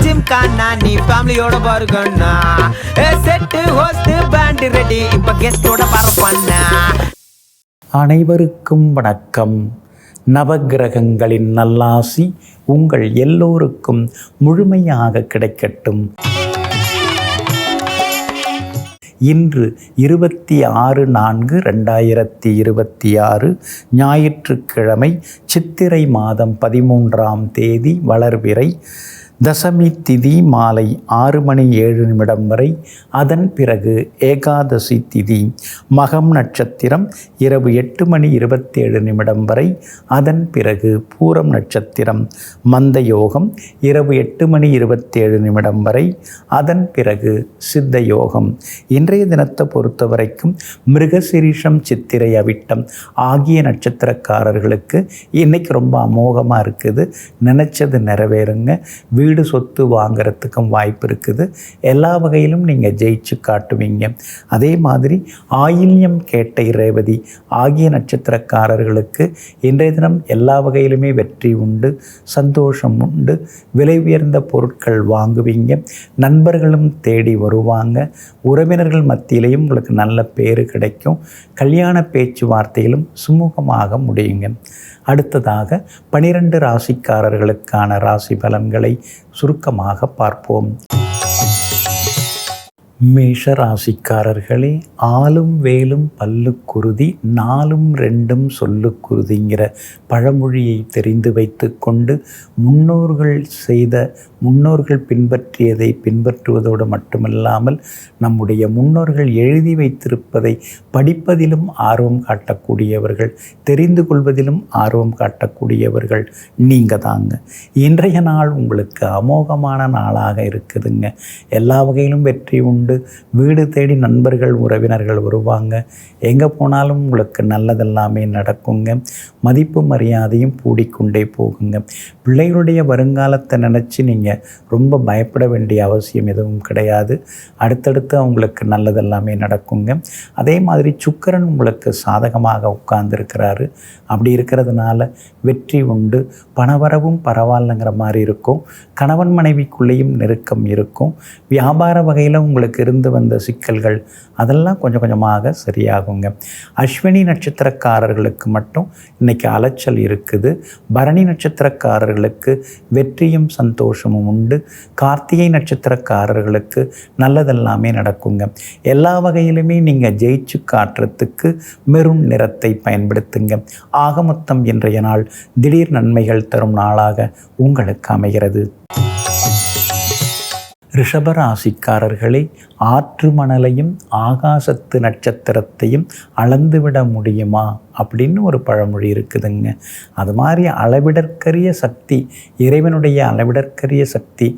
ஜிம்கானா நீ ஃபேமிலியோட பாருங்கண்ணா. செட்டு ஹோஸ்ட் பேண்ட் ரெடி இப்ப கெஸ்டோட பரப்பண்ணா. அனைவருக்கும் வணக்கம். நவக்கிரகங்களின் நல்லாசி உங்கள் எல்லோருக்கும் முழுமையாக கிடைக்கட்டும். இன்று 26/4/2026 ஞாயிற்றுக்கிழமை, சித்திரை மாதம் 13ஆம் தேதி, வளர்பிறை, தசமி திதி மாலை 6:07 வரை. அதன் பிறகு ஏகாதசி திதி, மகம் நட்சத்திரம் இரவு 8:27 வரை. அதன் பிறகு பூரம் நட்சத்திரம், மந்த யோகம் இரவு 8:27 வரை. அதன் பிறகு சித்த யோகம். இன்றைய தினத்தை பொறுத்த வரைக்கும் மிருகசிரீஷம், சித்திரை, அவிட்டம் ஆகிய நட்சத்திரக்காரர்களுக்கு இன்னைக்கு ரொம்ப அமோகமாக இருக்குது. நினச்சது நிறைவேறுங்க. வீடு சொத்து வாங்கிறதுக்கும் வாய்ப்பு இருக்குது. எல்லா வகையிலும் நீங்கள் ஜெயிச்சு காட்டுவீங்க. அதே மாதிரி ஆயில்யம், கேட்டை, ரேவதி ஆகிய நட்சத்திரக்காரர்களுக்கு இன்றைய தினம் எல்லா வகையிலுமே வெற்றி உண்டு, சந்தோஷம் உண்டு. விலை உயர்ந்த பொருட்கள் வாங்குவீங்க. நண்பர்களும் தேடி வருவாங்க. உறவினர்கள் மத்தியிலையும் உங்களுக்கு நல்ல பேர் கிடைக்கும். கல்யாண பேச்சுவார்த்தையிலும் சுமூகமாக முடியுங்க. அடுத்ததாக 12 ராசிக்காரர்களுக்கான ராசி பலன்களை சுருக்கமாக பார்ப்போம். மேஷ ராசிக்காரர்களே, ஆலும் வேலும் பல்லுக்குருதி, 4ம் 2ம் சொல்லுக்குருதிங்கிற பழமொழியை தெரிந்து வைத்து கொண்டு முன்னோர்கள் பின்பற்றியதை பின்பற்றுவதோடு மட்டுமல்லாமல் நம்முடைய முன்னோர்கள் எழுதி வைத்திருப்பதை படிப்பதிலும் ஆர்வம் காட்டக்கூடியவர்கள், தெரிந்து கொள்வதிலும் ஆர்வம் காட்டக்கூடியவர்கள் நீங்கள் தாங்க. இன்றைய நாள் உங்களுக்கு அமோகமான நாளாக இருக்குதுங்க. எல்லா வகையிலும் வெற்றி உண்டு. வீடு தேடி நண்பர்கள், உறவினர்கள் வருவாங்க. எங்கே போனாலும் உங்களுக்கு நல்லதெல்லாமே நடக்குங்க. மதிப்பு மரியாதையும் கூடிக்கொண்டே போகுங்க. பிள்ளைகளுடைய வருங்காலத்தை நினச்சி நீங்கள் ரொம்ப பயப்பட வேண்டிய அவசியம் எதுவும் கிடையாது. அடுத்தடுத்து அவங்களுக்கு நல்லதெல்லாமே நடக்குங்க. அதே மாதிரி சுக்கிரன் உங்களுக்கு சாதகமாக உட்கார்ந்துருக்கிறாரு. அப்படி இருக்கிறதுனால வெற்றி உண்டு. பணவரவும் பரவாயில்லைங்கிற மாதிரி இருக்கும். கணவன் மனைவிக்குள்ளேயும் நெருக்கம் இருக்கும். வியாபார வகையில் உங்களுக்கு இருந்து வந்த சிக்கல்கள் அதெல்லாம் கொஞ்சம் கொஞ்சமாக சரியாகுங்க. அஸ்வினி நட்சத்திரக்காரர்களுக்கு மட்டும் இன்னைக்கு அலைச்சல் இருக்குது. பரணி நட்சத்திரக்காரர்களுக்கு வெற்றியும் சந்தோஷமும் உண்டு. கார்த்திகை நட்சத்திரக்காரர்களுக்கு நல்லதெல்லாமே நடக்குங்க. எல்லா வகையிலுமே நீங்கள் ஜெயிச்சு காட்டுறதுக்கு மெரூன் நிறத்தை பயன்படுத்துங்க. ஆக மொத்தம் இன்றைய நாள் திடீர் நன்மைகள் தரும் நாளாக உங்களுக்கு அமைகிறது. ரிஷபராசிக்காரர்களே, ஆற்று மணலையும் ஆகாசத்து நட்சத்திரத்தையும் அளந்துவிட முடியுமா அப்படின்னு ஒரு பழமொழி இருக்குதுங்க. அது மாதிரி அளவிடற்கரிய சக்தி, இறைவனுடைய அளவிடற்கரிய சக்தி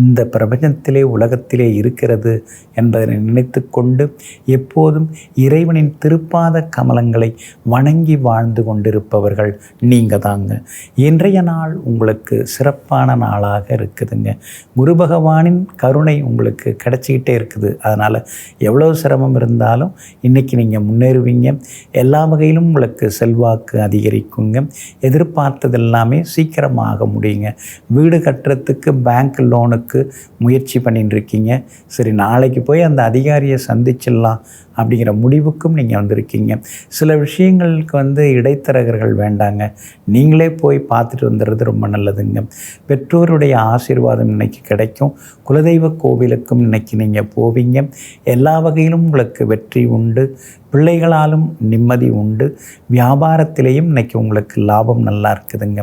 இந்த பிரபஞ்சத்திலே, உலகத்திலே இருக்கிறது என்பதை நினைத்து கொண்டு எப்போதும் இறைவனின் திருப்பாத கமலங்களை வணங்கி வாழ்ந்து கொண்டிருப்பவர்கள் நீங்கள் தாங்க. இன்றைய நாள் உங்களுக்கு சிறப்பான நாளாக இருக்குதுங்க. குரு பகவானின் கருணை உங்களுக்கு கிடைச்சிக்கிட்டே இருக்குது. அதனால் எவ்வளோ சிரமம் இருந்தாலும் இன்றைக்கி நீங்கள் முன்னேறுவீங்க. எல்லா வகையிலும் உங்களுக்கு செல்வாக்கு அதிகரிக்குங்க. எதிர்பார்த்தது எல்லாமே சீக்கிரமாக முடியுங்க. வீடு கட்டுறதுக்கு பேங்க் லோனுக்கு முயற்சி பண்ணிட்டு இருக்கீங்க. சரி, நாளைக்கு போய் அந்த அதிகாரியை சந்திச்சிடலாம் அப்படிங்கிற முடிவுக்கும் நீங்கள் வந்திருக்கீங்க. சில விஷயங்களுக்கு இடைத்தரகர்கள் வேண்டாங்க. நீங்களே போய் பார்த்துட்டு வந்துடுறது ரொம்ப நல்லதுங்க. பெற்றோருடைய ஆசீர்வாதம் இன்னைக்கு கிடைக்கும். குலதெய்வ கோவிலுக்கும் இன்னைக்கு நீங்கள் போவீங்க. எல்லா வகையிலும் உங்களுக்கு வெற்றி உண்டு. பிள்ளைகளாலும் நிம்மதி உண்டு. வியாபாரத்திலேயும் இன்னைக்கு உங்களுக்கு லாபம் நல்லா இருக்குதுங்க.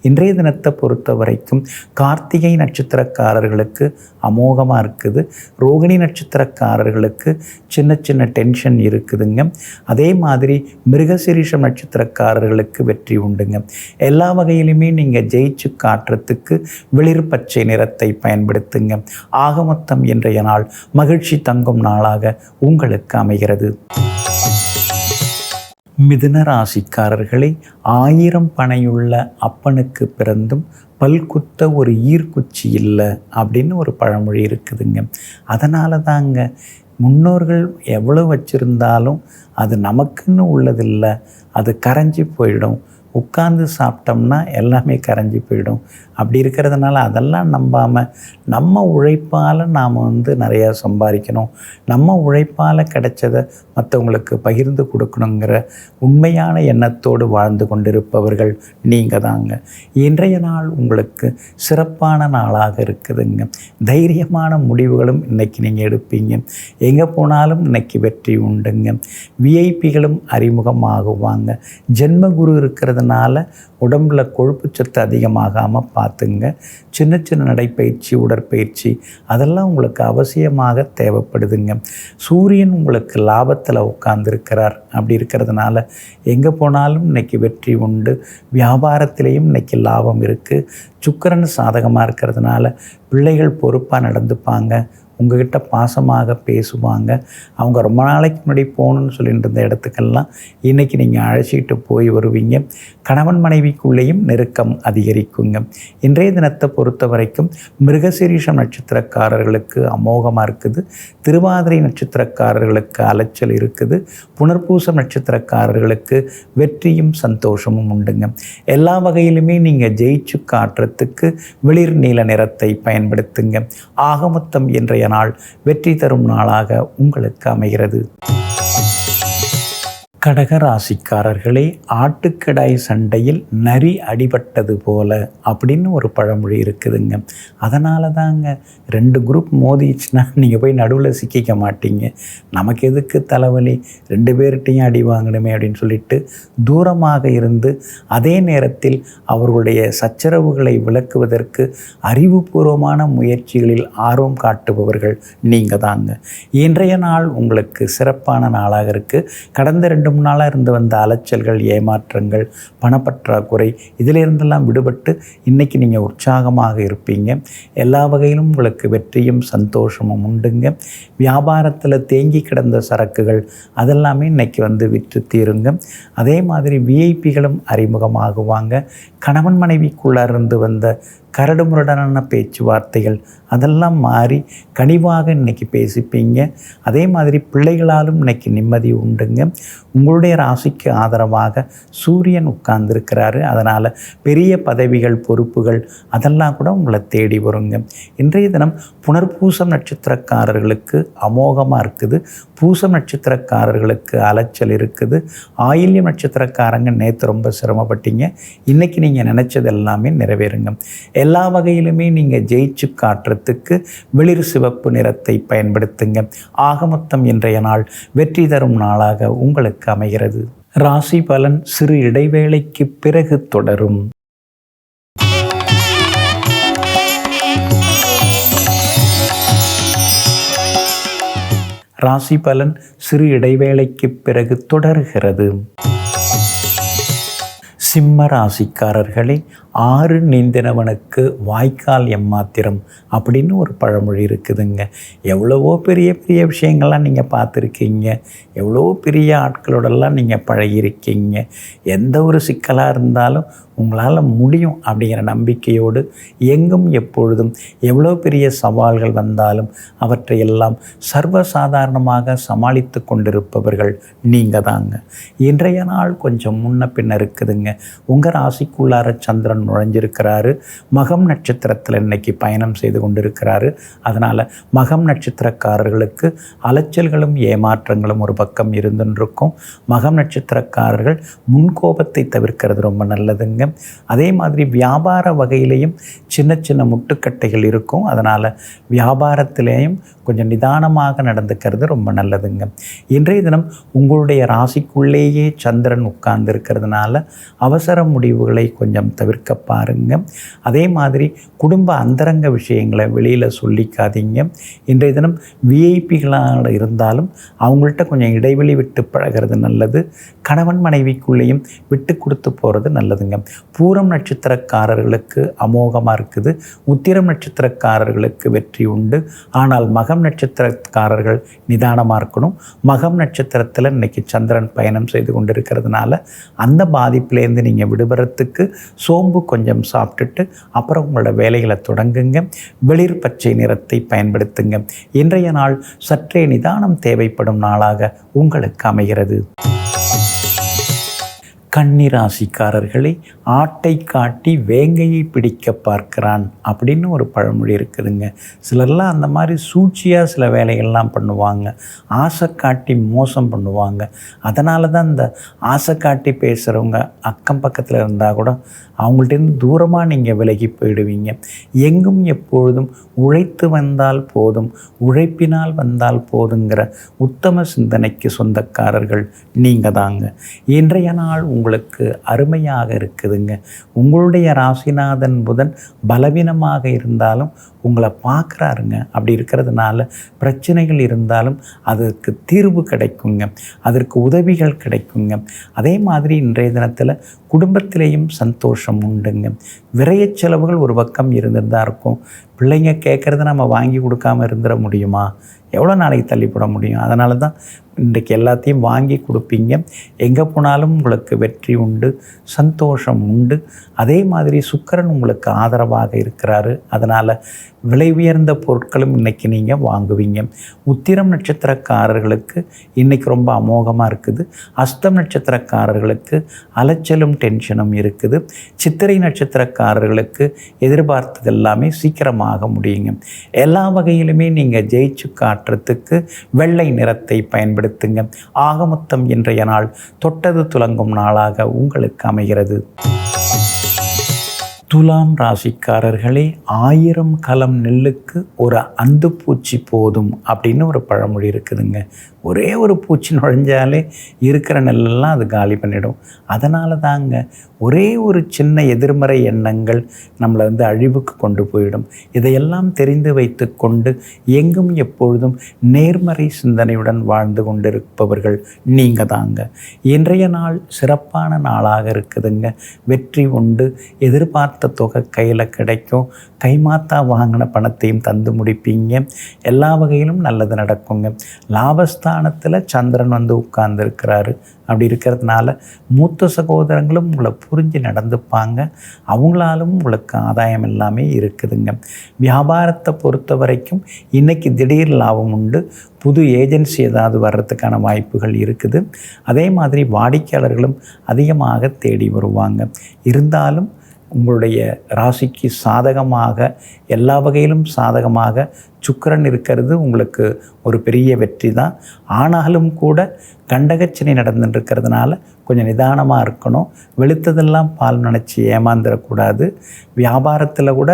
இன்றைய தினத்தை பொறுத்த வரைக்கும் கார்த்திகை நட்சத்திரக்காரர்களுக்கு அமோகமாக இருக்குது. ரோகிணி நட்சத்திரக்காரர்களுக்கு சின்ன சின்ன டென்ஷன் இருக்குதுங்க. அதே மாதிரி மிருகசிரீஷம் நட்சத்திரக்காரர்களுக்கு வெற்றி உண்டுங்க. எல்லா வகையிலுமே நீங்கள் ஜெயிச்சு காட்டுறதுக்கு வெளிர் பச்சை நிறத்தை பயன்படுத்துங்க. ஆக மொத்தம் இன்றைய நாள் மகிழ்ச்சி தங்கும் நாளாக உங்களுக்கு அமைகிறது. மிதுன ராசிக்காரர்களே, 1000 பனையுள்ள அப்பனுக்கு பிறந்தும் பல்குத்த ஒரு ஈர்க்குச்சி இல்லை அப்படின்னு ஒரு பழமொழி இருக்குதுங்க. அதனால தாங்க முன்னோர்கள் எவ்வளோ வச்சுருந்தாலும் அது நமக்குன்னு உள்ளதில்லை, அது கரைஞ்சி போயிடும். உட்கார்ந்து சாப்பிட்டோம்னா எல்லாமே கரைஞ்சி போயிடும். அப்படி இருக்கிறதுனால அதெல்லாம் நம்பாமல் நம்ம உழைப்பால் நாம் நிறையா சம்பாதிக்கணும், நம்ம உழைப்பால் கிடைச்சதை மற்றவங்களுக்கு பகிர்ந்து கொடுக்கணுங்கிற உண்மையான எண்ணத்தோடு வாழ்ந்து கொண்டிருப்பவர்கள் நீங்கள் தாங்க. இன்றைய நாள் உங்களுக்கு சிறப்பான நாளாக இருக்குதுங்க. தைரியமான முடிவுகளும் இன்றைக்கி நீங்கள் எடுப்பீங்க. எங்கே போனாலும் இன்றைக்கி வெற்றி உண்டுங்க. விஐபிகளும் அறிமுகமாகுவாங்க. ஜென்மகுரு இருக்கிறதுனால உடம்புல கொழுப்பு சத்து அதிகமாகாமல் பார்த்துங்க. சின்ன சின்ன நடைப்பயிற்சி, உடற்பயிற்சி அதெல்லாம் உங்களுக்கு அவசியமாக தேவைப்படுதுங்க. சூரியன் உங்களுக்கு லாபத்தில் உட்கார்ந்துருக்கிறார். அப்படி இருக்கிறதுனால எங்கே போனாலும் இன்றைக்கி வெற்றி உண்டு. வியாபாரத்திலையும் இன்றைக்கி லாபம் இருக்குது. சுக்கிரன் சாதகமாக இருக்கிறதுனால பிள்ளைகள் பொறுப்பாக நடந்துப்பாங்க. உங்கள்கிட்ட பாசமாக பேசுவாங்க. அவங்க ரொம்ப நாளைக்கு முன்னாடி போகணுன்னு சொல்லிட்டு இருந்த இடத்துக்கெல்லாம் இன்றைக்கி நீங்கள் அழைச்சிக்கிட்டு போய் வருவீங்க. கணவன் மனைவிக்குள்ளேயும் நெருக்கம் அதிகரிக்குங்க. இன்றைய தினத்தை பொறுத்த வரைக்கும் மிருகசீரிஷம் நட்சத்திரக்காரர்களுக்கு அமோகமாக இருக்குது. திருவாதிரை நட்சத்திரக்காரர்களுக்கு அலைச்சல் இருக்குது. புனர்பூசம் நட்சத்திரக்காரர்களுக்கு வெற்றியும் சந்தோஷமும் உண்டுங்க. எல்லா வகையிலுமே நீங்கள் ஜெயிச்சு காட்டுறதுக்கு வெளிர் நீல நிறத்தை பயன்படுத்துங்க. ஆகமொத்தம் இன்றைய நாள் வெற்றி தரும் நாளாக உங்களுக்கு அமைகிறது. கடகராசிக்காரர்களே, ஆட்டுக்கடாய் சண்டையில் நரி அடிபட்டது போல அப்படின்னு ஒரு பழமொழி இருக்குதுங்க. அதனால தாங்க 2 குரூப் மோதிச்சுன்னா நீங்கள் போய் நடுவில் சிக்கிக்க மாட்டீங்க. நமக்கு எதுக்கு தலைவலி, 2 பேர்கிட்டையும் அடி வாங்கணுமே அப்படின்னு சொல்லிட்டு தூரமாக இருந்து அதே நேரத்தில் அவர்களுடைய சச்சரவுகளை விளக்குவதற்கு அறிவுபூர்வமான முயற்சிகளில் ஆர்வம் காட்டுபவர்கள் நீங்கள் தாங்க. இன்றைய நாள் உங்களுக்கு சிறப்பான நாளாக இருக்குது. கடந்த 2 நாளாக இருந்து வந்த அலைச்சல்கள், ஏமாற்றங்கள், பணப்பற்றாக்குறை இதிலிருந்தெல்லாம் விடுபட்டு இன்றைக்கி நீங்கள் உற்சாகமாக இருப்பீங்க. எல்லா வகையிலும் உங்களுக்கு வெற்றியும் சந்தோஷமும் உண்டுங்க. வியாபாரத்தில் தேங்கி கிடந்த சரக்குகள் அதெல்லாமே இன்றைக்கி விற்று தீருங்க. அதே மாதிரி விஐபிகளும் அறிமுகமாகுவாங்க. கணவன் மனைவிக்குள்ளே இருந்து வந்த கரடுமுரடான பேச்சுவார்த்தைகள் அதெல்லாம் மாறி கனிவாக இன்றைக்கி பேசிப்பீங்க. அதே மாதிரி பிள்ளைகளாலும் இன்றைக்கி நிம்மதி உண்டுங்க. உங்களுடைய ராசிக்கு ஆதரவாக சூரியன் உட்கார்ந்துருக்கிறாரு. அதனால் பெரிய பதவிகள், பொறுப்புகள் அதெல்லாம் கூட உங்களை தேடி வருங்க. இன்றைய தினம் புனர்பூசம் நட்சத்திரக்காரர்களுக்கு அமோகமாக இருக்குது. பூசம் நட்சத்திரக்காரர்களுக்கு அலைச்சல் இருக்குது. ஆயில்யம் நட்சத்திரக்காரங்க நேற்று ரொம்ப சிரமப்பட்டீங்க. இன்றைக்கி நீங்கள் நினச்சது எல்லாமே நிறைவேறுங்க. எல்லா வகையிலுமே நீங்கள் ஜெயிச்சு காட்டுறதுக்கு வெளிர் சிவப்பு நிறத்தை பயன்படுத்துங்க. ஆகமொத்தம் இன்றைய நாள் வெற்றி தரும் நாளாக உங்களுக்கு அமைகிறது. ராசி பலன் சிறு இடைவேளைக்கு பிறகு தொடரும். ராசி பலன் சிறு இடைவேளைக்கு பிறகு தொடர்கிறது. சிம்ம ராசிக்காரர்களே, 6 நீந்தினவனுக்கு வாய்க்கால் எம்மாத்திரம் அப்படின்னு ஒரு பழமொழி இருக்குதுங்க. எவ்வளவோ பெரிய பெரிய விஷயங்கள்லாம் நீங்கள் பார்த்துருக்கீங்க. எவ்வளோ பெரிய ஆட்களோடெல்லாம் நீங்கள் பழகியிருக்கீங்க. எந்த ஒரு சிக்கலாக இருந்தாலும் உங்களால் முடியும் அப்படிங்கிற நம்பிக்கையோடு எங்கும் எப்பொழுதும் எவ்வளோ பெரிய சவால்கள் வந்தாலும் அவற்றையெல்லாம் சர்வசாதாரணமாக சமாளித்து கொண்டிருப்பவர்கள் நீங்கள் தாங்க. இன்றைய நாள் கொஞ்சம் முன்ன பின்ன இருக்குதுங்க. உங்கள் ராசிக்குள்ளார சந்திரன் நுழைஞ்சிருக்கிறாரு. மகம் நட்சத்திரத்தில் இன்னைக்கு பயணம் செய்து கொண்டிருக்கிறாரு. அதனால் மகம் நட்சத்திரக்காரர்களுக்கு அலைச்சல்களும் ஏமாற்றங்களும் ஒரு பக்கம் இருந்துருக்கும். மகம் நட்சத்திரக்காரர்கள் முன்கோபத்தை தவிர்க்கிறது ரொம்ப நல்லதுங்க. அதே மாதிரி வியாபார வகையிலையும் சின்ன சின்ன முட்டுக்கட்டைகள் இருக்கும். அதனால் வியாபாரத்திலேயும் கொஞ்சம் நிதானமாக நடந்துக்கிறது ரொம்ப நல்லதுங்க. இன்றைய தினம் உங்களுடைய ராசிக்குள்ளேயே சந்திரன் உட்கார்ந்து இருக்கிறதுனால அவசர முடிவுகளை கொஞ்சம் தவிர்க்க பாருங்க. அதே மாதிரி குடும்ப அந்தரங்க விஷயங்களை வெளியில் சொல்லிக்காதீங்க. இன்றைய தினம் விஐபிகளாக இருந்தாலும் அவங்கள்ட்ட கொஞ்சம் இடைவெளி விட்டு பழகிறது நல்லது. கணவன் மனைவிக்குள்ளேயும் விட்டு கொடுத்து போகிறது நல்லதுங்க. பூரம் நட்சத்திரக்காரர்களுக்கு அமோகமாக இருக்குது. உத்திரம் நட்சத்திரக்காரர்களுக்கு வெற்றி உண்டு. ஆனால் மகம் நட்சத்திரக்காரர்கள் நிதானமாக இருக்கணும். மகம் நட்சத்திரத்தில் இன்றைக்கி சந்திரன் பயணம் செய்து கொண்டிருக்கிறதுனால அந்த பாதிப்புலேருந்து நீங்கள் விடுபடுறதுக்கு சோம்பு கொஞ்சம் சாப்பிட்டுட்டு அப்புறம் உங்களோட வேலைகளை தொடங்குங்க. வெளிர் பச்சை நிறத்தை பயன்படுத்துங்க. இன்றைய நாள் சற்றே நிதானம் தேவைப்படும் நாளாக உங்களுக்கு அமைகிறது. கன்னி ராசிக்காரர்களை ஆட்டை காட்டி வேங்கையை பிடிக்க பார்க்கிறான் அப்படின்னு ஒரு பழமொழி இருக்குதுங்க. சிலர்லாம் அந்த மாதிரி சூழ்ச்சியாக சில வேலைகள்லாம் பண்ணுவாங்க, ஆசை காட்டி மோசம் பண்ணுவாங்க. அதனால தான் இந்த ஆசை காட்டி பேசுகிறவங்க அக்கம் பக்கத்தில் இருந்தால் கூட அவங்கள்ட்டேருந்து தூரமாக நீங்கள் விலகி போயிடுவீங்க. எங்கும் எப்பொழுதும் உழைத்து வந்தால் போதும், உழைப்பினால் வந்தால் போதுங்கிற உத்தம சிந்தனைக்கு சொந்தக்காரர்கள் நீங்கள் தாங்க. இன்றைய நாள் உங்களுக்கு அருமையாக இருக்குதுங்க. உங்களுடைய ராசிநாதன் புதன் பலவீனமாக இருந்தாலும் உங்களை பார்க்குறாருங்க. அப்படி இருக்கிறதுனால பிரச்சனைகள் இருந்தாலும் அதற்கு தீர்வு கிடைக்குங்க, அதற்கு உதவிகள் கிடைக்குங்க. அதே மாதிரி இன்றைய தினத்தில் குடும்பத்திலேயும் சந்தோஷம் உண்டுங்க. விரைய செலவுகள் ஒரு பக்கம் இருந்துட்டு தான் இருக்கும். பிள்ளைங்க கேட்குறத நம்ம வாங்கி கொடுக்காமல் இருந்துட முடியுமா? எவ்வளோ நாளைக்கு தள்ளிப்பட முடியும்? அதனால தான் இன்றைக்கு எல்லாத்தையும் வாங்கி கொடுப்பீங்க. எங்கே போனாலும் உங்களுக்கு வெற்றி உண்டு, சந்தோஷம் உண்டு. அதே மாதிரி சுக்கிரன் உங்களுக்கு ஆதரவாக இருக்கிறாரு. அதனால் விலை உயர்ந்த பொருட்களும் இன்றைக்கி நீங்கள் வாங்குவீங்க. உத்திரம் நட்சத்திரக்காரர்களுக்கு இன்றைக்கி ரொம்ப அமோகமாக இருக்குது. அஸ்தம் நட்சத்திரக்காரர்களுக்கு அலைச்சலும் டென்ஷனும் இருக்குது. சித்திரை நட்சத்திரக்காரர்களுக்கு எதிர்பார்த்தது எல்லாமே சீக்கிரமாக முடியுங்க. எல்லா வகையிலுமே நீங்கள் ஜெயிச்சு காட்டுறதுக்கு வெள்ளை நிறத்தை பயன்படுத்துங்க. ஆகமொத்தம் இன்றைய நாள் தொட்டது துலங்கும் நாளாக உங்களுக்கு அமைகிறது. துலாம் ராசிக்காரர்களே, 1000 கலம் நெல்லுக்கு ஒரு அந்து பூச்சி போதும் அப்படின்னு ஒரு பழமொழி இருக்குதுங்க. ஒரே ஒரு பூச்சி நுழைஞ்சாலே இருக்கிற நெல்லெல்லாம் அது காலி பண்ணிடும். அதனால தாங்க ஒரே ஒரு சின்ன எதிர்மறை எண்ணங்கள் நம்மளை அழிவுக்கு கொண்டு போயிடும். இதையெல்லாம் தெரிந்து வைத்து கொண்டு எங்கும் எப்பொழுதும் நேர்மறை சிந்தனையுடன் வாழ்ந்து கொண்டிருப்பவர்கள் நீங்கள் தாங்க. இன்றைய நாள் சிறப்பான நாளாக இருக்குதுங்க. வெற்றி உண்டு. எதிர்பார்த்த தொகை கையில் கிடைக்கும். கைமாத்தா வாங்கின பணத்தையும் தந்து முடிப்பீங்க. எல்லா வகையிலும் நல்லது நடக்குங்க. லாபஸ்தானத்தில் சந்திரன் உட்கார்ந்துருக்கிறாரு. அப்படி இருக்கிறதுனால மூத்த சகோதரங்களும் உங்களை புரிஞ்சு நடந்துப்பாங்க. அவங்களாலும் உங்களுக்கு ஆதாயம் எல்லாமே இருக்குதுங்க. வியாபாரத்தை பொறுத்த வரைக்கும் இன்றைக்கி திடீர் லாபம் உண்டு. புது ஏஜென்சி ஏதாவது வர்றதுக்கான வாய்ப்புகள் இருக்குது. அதே மாதிரி வாடிக்கையாளர்களும் அதிகமாக தேடி வருவாங்க. இருந்தாலும் உங்களுடைய ராசிக்கு சாதகமாக, எல்லா வகையிலும் சாதகமாக சுக்கிரன் இருக்கிறது உங்களுக்கு ஒரு பெரிய வெற்றி தான். ஆனாலும் கூட கண்டகச்சனை நடந்துட்டு இருக்கிறதுனால கொஞ்சம் நிதானமாக இருக்கணும். வெளுத்ததெல்லாம் பால் நினச்சி ஏமாந்துடக்கூடாது. வியாபாரத்தில் கூட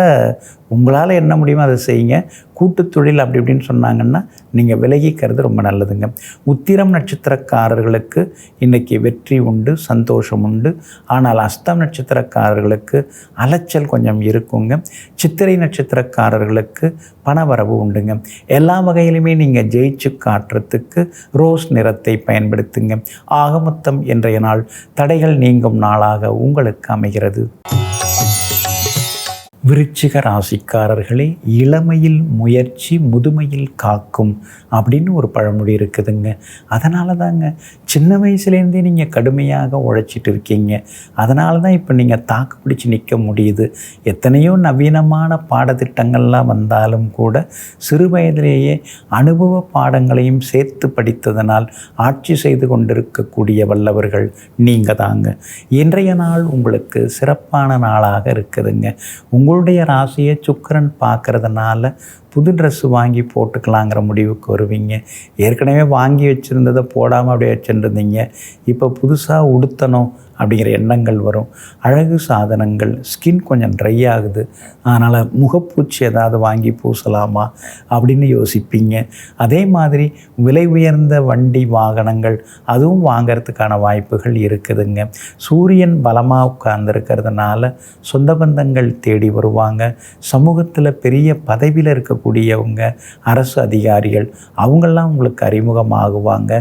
உங்களால் என்ன முடியுமோ அதை செய்யுங்க. கூட்டுத்தொழில் அப்படி இப்படின்னு சொன்னாங்கன்னா நீங்கள் விலகிக்கிறது ரொம்ப நல்லதுங்க. உத்திரம் நட்சத்திரக்காரர்களுக்கு இன்றைக்கி வெற்றி உண்டு, சந்தோஷம் உண்டு. ஆனால் அஸ்தம் நட்சத்திரக்காரர்களுக்கு அலைச்சல் கொஞ்சம் இருக்குங்க. சித்திரை நட்சத்திரக்காரர்களுக்கு பணவரவு உண்டுங்க. எல்லா வகையிலுமே நீங்கள் ஜெயிச்சு காட்டுறதுக்கு ரோஸ் நிறத்தை பயன்படுத்துங்க. ஆகமொத்தம் இன்றைய நாள் தடைகள் நீங்கும் நாளாக உங்களுக்கு அமைகிறது. விருச்சிக ராசிக்காரர்களே, இளமையில் முயற்சி முதுமையில் காக்கும் அப்படின்னு ஒரு பழமொழி இருக்குதுங்க. அதனால தாங்க சின்ன வயசுலேருந்தே நீங்கள் கடுமையாக உழைச்சிட்டு இருக்கீங்க. அதனால தான் இப்போ நீங்கள் தாக்கு பிடிச்சி நிற்க முடியுது. எத்தனையோ நவீனமான பாடத்திட்டங்கள்லாம் வந்தாலும் கூட சிறு வயதிலேயே அனுபவ பாடங்களையும் சேர்த்து படித்ததனால் ஆட்சி செய்து கொண்டிருக்கக்கூடிய வல்லவர்கள் நீங்கள் தாங்க. இன்றைய நாள் உங்களுக்கு சிறப்பான நாளாக இருக்குதுங்க. உங்களுடைய ராசியை சுக்கிரன் பார்க்கறதுனால புது ட்ரெஸ்ஸு வாங்கி போட்டுக்கலாங்கிற முடிவுக்கு வருவீங்க. ஏற்கனவே வாங்கி வச்சுருந்ததை போடாமல் அப்படியே வச்சுருந்தீங்க. இப்போ புதுசாக உடுத்தணும் அப்படிங்கிற எண்ணங்கள் வரும். அழகு சாதனங்கள், ஸ்கின் கொஞ்சம் ட்ரை ஆகுது, அதனால் முகப்பூச்சி ஏதாவது வாங்கி பூசலாமா அப்படின்னு யோசிப்பீங்க. அதே மாதிரி விலை உயர்ந்த வண்டி வாகனங்கள் அதுவும் வாங்கிறதுக்கான வாய்ப்புகள் இருக்குதுங்க. சூரியன் பலமாக உட்கார்ந்துருக்கிறதுனால சொந்த பந்தங்கள் தேடி வருவாங்க. சமூகத்தில் பெரிய பதவியில் இருக்கக்கூடியவங்க, அரசு அதிகாரிகள் அவங்கெல்லாம் உங்களுக்கு அறிமுகமாகுவாங்க.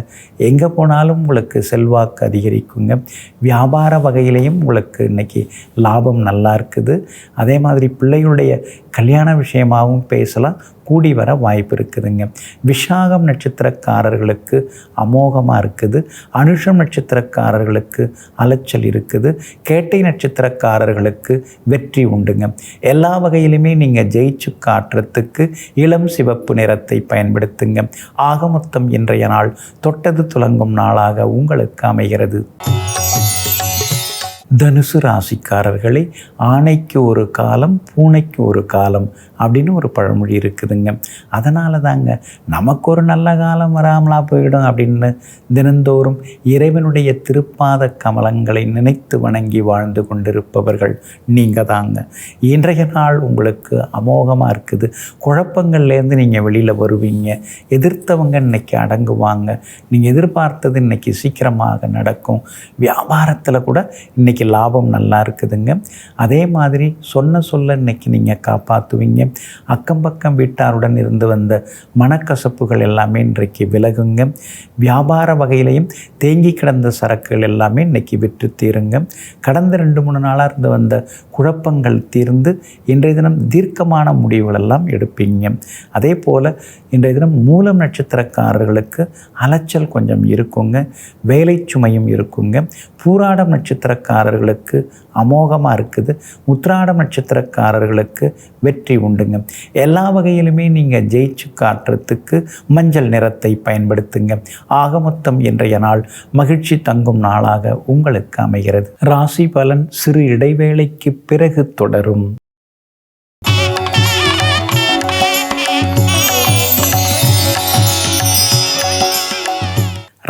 எங்கே போனாலும் உங்களுக்கு செல்வாக்கு அதிகரிக்குங்க. வியாபார வகையிலையும் உங்களுக்கு இன்றைக்கி லாபம் நல்லா இருக்குது. அதே மாதிரி பிள்ளைகளுடைய கல்யாண விஷயமாகவும் பேசலாம், கூடி வர வாய்ப்பு இருக்குதுங்க. விஷாகம் நட்சத்திரக்காரர்களுக்கு அமோகமாக இருக்குது. அனுஷம் நட்சத்திரக்காரர்களுக்கு அலைச்சல் இருக்குது. கேட்டை நட்சத்திரக்காரர்களுக்கு வெற்றி உண்டுங்க. எல்லா வகையிலுமே நீங்கள் ஜெயிச்சு காட்டுறதுக்கு இளம் சிவப்பு நிறத்தை பயன்படுத்துங்க. ஆகமொத்தம் இன்றைய நாள் தொட்டது துலங்கும் நாளாக உங்களுக்கு அமைகிறது. தனுசு ராசிக்காரர்களே, ஆணைக்கு ஒரு காலம் பூனைக்கு ஒரு காலம் அப்படின்னு ஒரு பழமொழி இருக்குதுங்க. அதனால தாங்க நமக்கு ஒரு நல்ல காலம் வராமலா போயிடும் அப்படின்னு தினந்தோறும் இறைவனுடைய திருப்பாத கமலங்களை நினைத்து வணங்கி வாழ்ந்து கொண்டிருப்பவர்கள் நீங்கள் தாங்க. இன்றைய நாள் உங்களுக்கு அமோகமாக இருக்குது. குழப்பங்கள்லேருந்து நீங்கள் வெளியில் வருவீங்க. எதிர்த்தவங்க இன்னைக்கு அடங்குவாங்க. நீங்கள் எதிர்பார்த்தது இன்னைக்கு சீக்கிரமாக நடக்கும். வியாபாரத்தில் கூட இன்னைக்கு லாபம் நல்லா இருக்குதுங்க. அதே மாதிரி சொன்ன சொல்ல இன்னைக்கு நீங்கள் காப்பாற்றுவீங்க. அக்கம் பக்கம் வீட்டாருடன் இருந்து வந்த மனக்கசப்புகள் எல்லாமே இன்றைக்கு விலகுங்க. வியாபார வகையிலையும் தேங்கி கிடந்த சரக்குகள் எல்லாமே இன்னைக்கு விற்று தீருங்க. கடந்த 2-3 நாளாக இருந்து வந்த குழப்பங்கள் தீர்ந்து இன்றைய தினம் தீர்க்கமான முடிவுகள் எல்லாம் எடுப்பீங்க. அதே போல் இன்றைய தினம் மூலம் நட்சத்திரக்காரர்களுக்கு அலைச்சல் கொஞ்சம் இருக்குங்க. வேலை சுமையும் இருக்குங்க. பூராடம் நட்சத்திரக்காரர்களுக்கு அமோகமாக இருக்குது. உத்திராடம் நட்சத்திரக்காரர்களுக்கு வெற்றி உண்டுங்க. எல்லா வகையிலுமே நீங்கள் ஜெயிச்சு காட்டுறதுக்கு மஞ்சள் நிறத்தை பயன்படுத்துங்க. ஆக மொத்தம் இன்றைய நாள் மகிழ்ச்சி தங்கும் நாளாக உங்களுக்கு அமைகிறது. ராசி பலன் சிறு இடைவேளைக்கு பிறகு தொடரும்.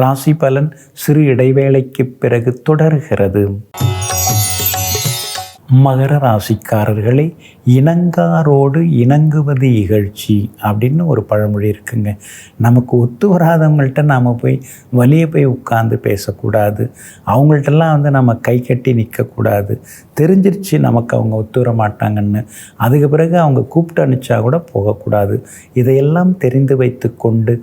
ராசி பலன் சிறு இடைவேளைக்கு பிறகு தொடர்கிறது. மகர ராசிக்காரர்களே, இணங்காரோடு இணங்குவது இகழ்ச்சி அப்படின்னு ஒரு பழமொழி இருக்குங்க. நமக்கு ஒத்து வராதவங்கள்ட்ட நாம் போய் வலிய போய் உட்கார்ந்து பேசக்கூடாது. அவங்கள்ட்டெல்லாம் நம்ம கை கட்டி நிற்கக்கூடாது. தெரிஞ்சிருச்சு நமக்கு அவங்க ஒத்து வர மாட்டாங்கன்னு, அதுக்கு பிறகு அவங்க கூப்பிட்டு அனுப்பிச்சா கூட போகக்கூடாது. இதையெல்லாம் தெரிந்து வைத்து கொண்டு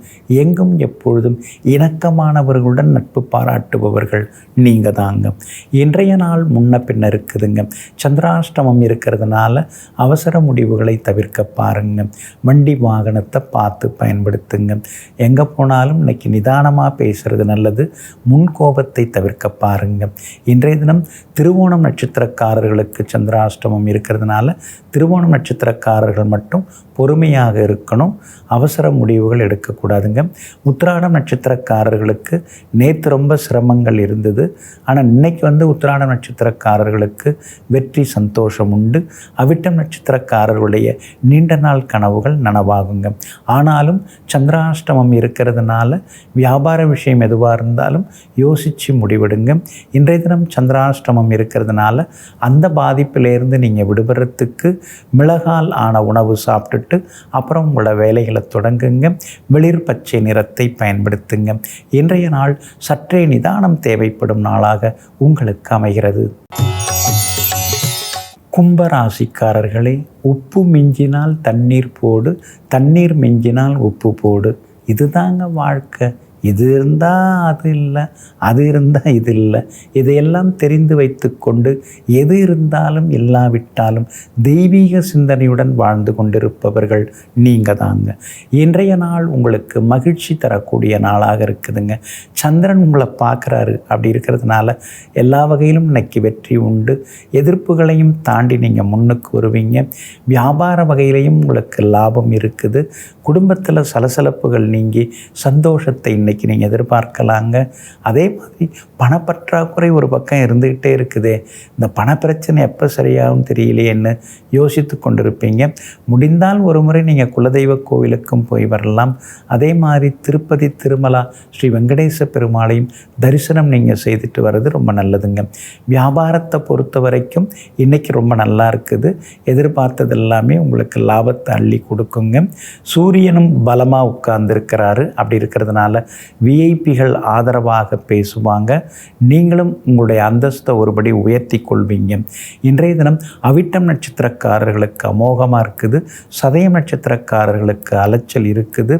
எங்கும் எப்பொழுதும் இணக்கமானவர்களுடன் நட்பு பாராட்டுபவர்கள் நீங்கள் தாங்க. இன்றைய நாள் முன்ன பின்ன இருக்குதுங்க. சந்திராஷ்டமம் இருக்கிறதுனால அவசர முடிவுகளை தவிர்க்க பாருங்க. வண்டி வாகனத்தை பார்த்து பயன்படுத்துங்க. எங்கே போனாலும் இன்னைக்கு நிதானமாக பேசுறது நல்லது. முன்கோபத்தை தவிர்க்க பாருங்க. இன்றைய தினம் திருவோணம் நட்சத்திரக்காரர்களுக்கு சந்திராஷ்டமம் இருக்கிறதுனால திருவோணம் நட்சத்திரக்காரர்கள் மட்டும் பொறுமையாக இருக்கணும். அவசர முடிவுகள் எடுக்கக்கூடாதுங்க. உத்திராடம் நட்சத்திரக்காரர்களுக்கு நேற்று ரொம்ப சிரமங்கள் இருந்தது. ஆனால் இன்னைக்கு உத்திராடம் நட்சத்திரக்காரர்களுக்கு வெற்றி சந்தோஷம் உண்டு. அவிட்டம் நட்சத்திரக்காரர்களுடைய நீண்ட நாள் கனவுகள் நனவாகுங்க. ஆனாலும் சந்திராஷ்டமம் இருக்கிறதுனால வியாபார விஷயம் எதுவாக இருந்தாலும் யோசித்து முடிவெடுங்க. இன்றைய தினம் சந்திராஷ்டமம் இருக்கிறதுனால அந்த பாதிப்பிலேருந்து நீங்கள் விடுபடுறதுக்கு மிளகால் ஆன உணவு சாப்பிட்டுட்டு அப்புறம் உங்களோட வேலைகளை தொடங்குங்க. வெளிர் பச்சை நிறத்தை பயன்படுத்துங்க. இன்றைய நாள் சற்றே நிதானம் தேவைப்படும் நாளாக உங்களுக்கு அமைகிறது. கும்பராசிக்காரர்களே, உப்பு மிஞ்சினால் தண்ணீர் போடு, தண்ணீர் மிஞ்சினால் உப்பு போடு. இதுதாங்க வாழ்க்கை. இது இருந்தால் அது இல்லை, அது இருந்தால் இது இல்லை. இதையெல்லாம் தெரிந்து வைத்து கொண்டு எது இருந்தாலும் இல்லாவிட்டாலும் தெய்வீக சிந்தனையுடன் வாழ்ந்து கொண்டிருப்பவர்கள் நீங்கள் தாங்க. இன்றைய நாள் உங்களுக்கு மகிழ்ச்சி தரக்கூடிய நாளாக இருக்குதுங்க. சந்திரன் உங்களை பார்க்குறாரு. அப்படி இருக்கிறதுனால எல்லா வகையிலும் இன்னைக்கு வெற்றி உண்டு. எதிர்ப்புகளையும் தாண்டி நீங்கள் முன்னுக்கு வருவீங்க. வியாபார வகையிலையும் உங்களுக்கு லாபம் இருக்குது. குடும்பத்தில் சலசலப்புகள் நீங்கி சந்தோஷத்தை இன்னைக்கு நீங்கள் எதிர்பார்க்கலாங்க. அதே மாதிரி பணப்பற்றாக்குறை ஒரு பக்கம் இருந்துக்கிட்டே இருக்குதே, இந்த பண பிரச்சனை எப்போ சரியாகும் தெரியலையேன்னு யோசித்து கொண்டிருப்பீங்க. முடிந்தால் ஒரு முறை நீங்கள் குலதெய்வ கோவிலுக்கும் போய் வரலாம். அதே மாதிரி திருப்பதி திருமலா ஸ்ரீ வெங்கடேச பெருமாளையும் தரிசனம் நீங்கள் செய்துட்டு வர்றது ரொம்ப நல்லதுங்க. வியாபாரத்தை பொறுத்த வரைக்கும் இன்றைக்கி ரொம்ப நல்லா இருக்குது. எதிர்பார்த்தது எல்லாமே உங்களுக்கு லாபத்தை அள்ளி கொடுக்குங்க. சூரியனும் பலமாக உட்கார்ந்துருக்கிறாரு. அப்படி இருக்கிறதுனால விஐபிகள் ஆதரவாக பேசுவாங்க. நீங்களும் உங்களுடைய அந்தஸ்தை ஒருபடி உயர்த்தி கொள்வீங்க. இன்றைய தினம் அவிட்டம் நட்சத்திரக்காரர்களுக்கு அமோகமாக இருக்குது. சதயம் நட்சத்திரக்காரர்களுக்கு அலைச்சல் இருக்குது.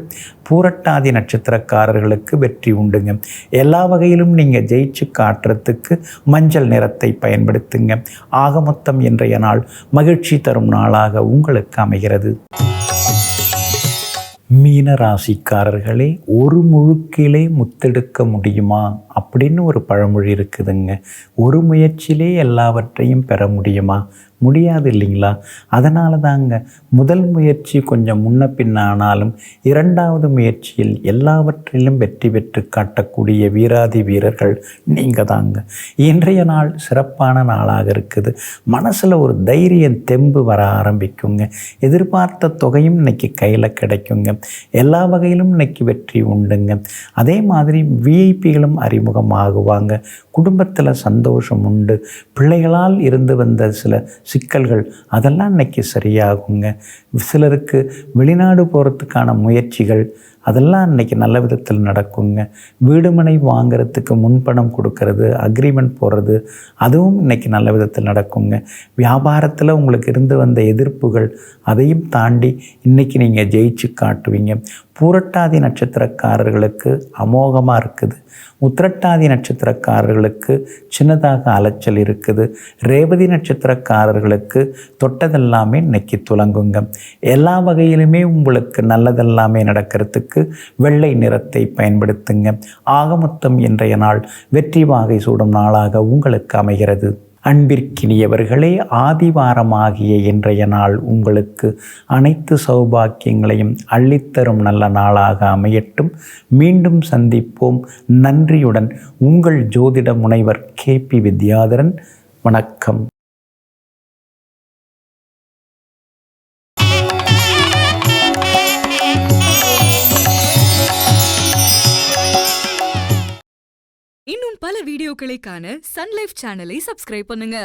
பூரட்டாதி நட்சத்திரக்காரர்களுக்கு வெற்றி உண்டுங்க. எல்லா வகையிலும் நீங்கள் ஜெயிச்சு காட்டுறதுக்கு மஞ்சள் நிறத்தை பயன்படுத்துங்க. ஆக மொத்தம் இன்றைய நாள் மகிழ்ச்சி தரும் நாளாக உங்களுக்கு அமைகிறது. மீன ராசிக்காரர்களே, ஒரு முழுக்கிலே முத்தெடுக்க முடியுமா அப்படின்னு ஒரு பழமொழி இருக்குதுங்க. ஒரு முயற்சியிலே எல்லாவற்றையும் பெற முடியுமா? முடியாது இல்லைங்களா? அதனால தாங்க முதல் முயற்சி கொஞ்சம் முன்ன பின்னானாலும் இரண்டாவது முயற்சியில் எல்லாவற்றிலும் வெற்றி பெற்று காட்டக்கூடிய வீராதி வீரர்கள் நீங்கள் தாங்க. இன்றைய நாள் சிறப்பான நாளாக இருக்குது. மனசில் ஒரு தைரியம் தெம்பு வர ஆரம்பிக்குங்க. எதிர்பார்த்த தொகையும் இன்னைக்கு கையில் கிடைக்குங்க. எல்லா வகையிலும் இன்னைக்கு வெற்றி உண்டுங்க. அதே மாதிரி விஐபிகளும் அறிமுகமாகுவாங்க. குடும்பத்தில் சந்தோஷம் உண்டு. பிள்ளைகளால் இருந்து வந்த சில சிக்கல்கள் அதெல்லாம் இன்னைக்கு சரியாகுங்க. சிலருக்கு வெளிநாடு போகிறதுக்கான முயற்சிகள் அதெல்லாம் இன்றைக்கி நல்ல விதத்தில் நடக்குங்க. வீடுமனை வாங்கிறதுக்கு முன்பணம் கொடுக்கறது, அக்ரிமெண்ட் போடுறது அதுவும் இன்றைக்கி நல்ல விதத்தில் நடக்குங்க. வியாபாரத்தில் உங்களுக்கு இருந்து வந்த எதிர்ப்புகள் அதையும் தாண்டி இன்றைக்கி நீங்கள் ஜெயிச்சு காட்டுவீங்க. பூரட்டாதி நட்சத்திரக்காரர்களுக்கு அமோகமாக இருக்குது. உத்திரட்டாதி நட்சத்திரக்காரர்களுக்கு சின்னதாக அலைச்சல் இருக்குது. ரேவதி நட்சத்திரக்காரர்களுக்கு தொட்டதெல்லாமே இன்னைக்கு துலங்குங்க. எல்லா வகையிலுமே உங்களுக்கு நல்லதெல்லாமே நடக்கிறதுக்கு வெள்ளை நிறத்தை பயன்படுத்துங்க. ஆகமொத்தம் இன்றைய நாள் வெற்றி வாகை சூடும் நாளாக உங்களுக்கு அமைகிறது. அன்பிற்கினியவர்களே, ஆதிவாரமாகிய இன்றைய நாள் உங்களுக்கு அனைத்து சௌபாக்கியங்களையும் அள்ளித்தரும் நல்ல நாளாக அமையட்டும். மீண்டும் சந்திப்போம். நன்றியுடன் உங்கள் ஜோதிட முனைவர் KP வித்யாதரன். வணக்கம். இன்னும் பல வீடியோக்களை காண சன் லைஃப் சேனலை சப்ஸ்கிரைப் பண்ணுங்க.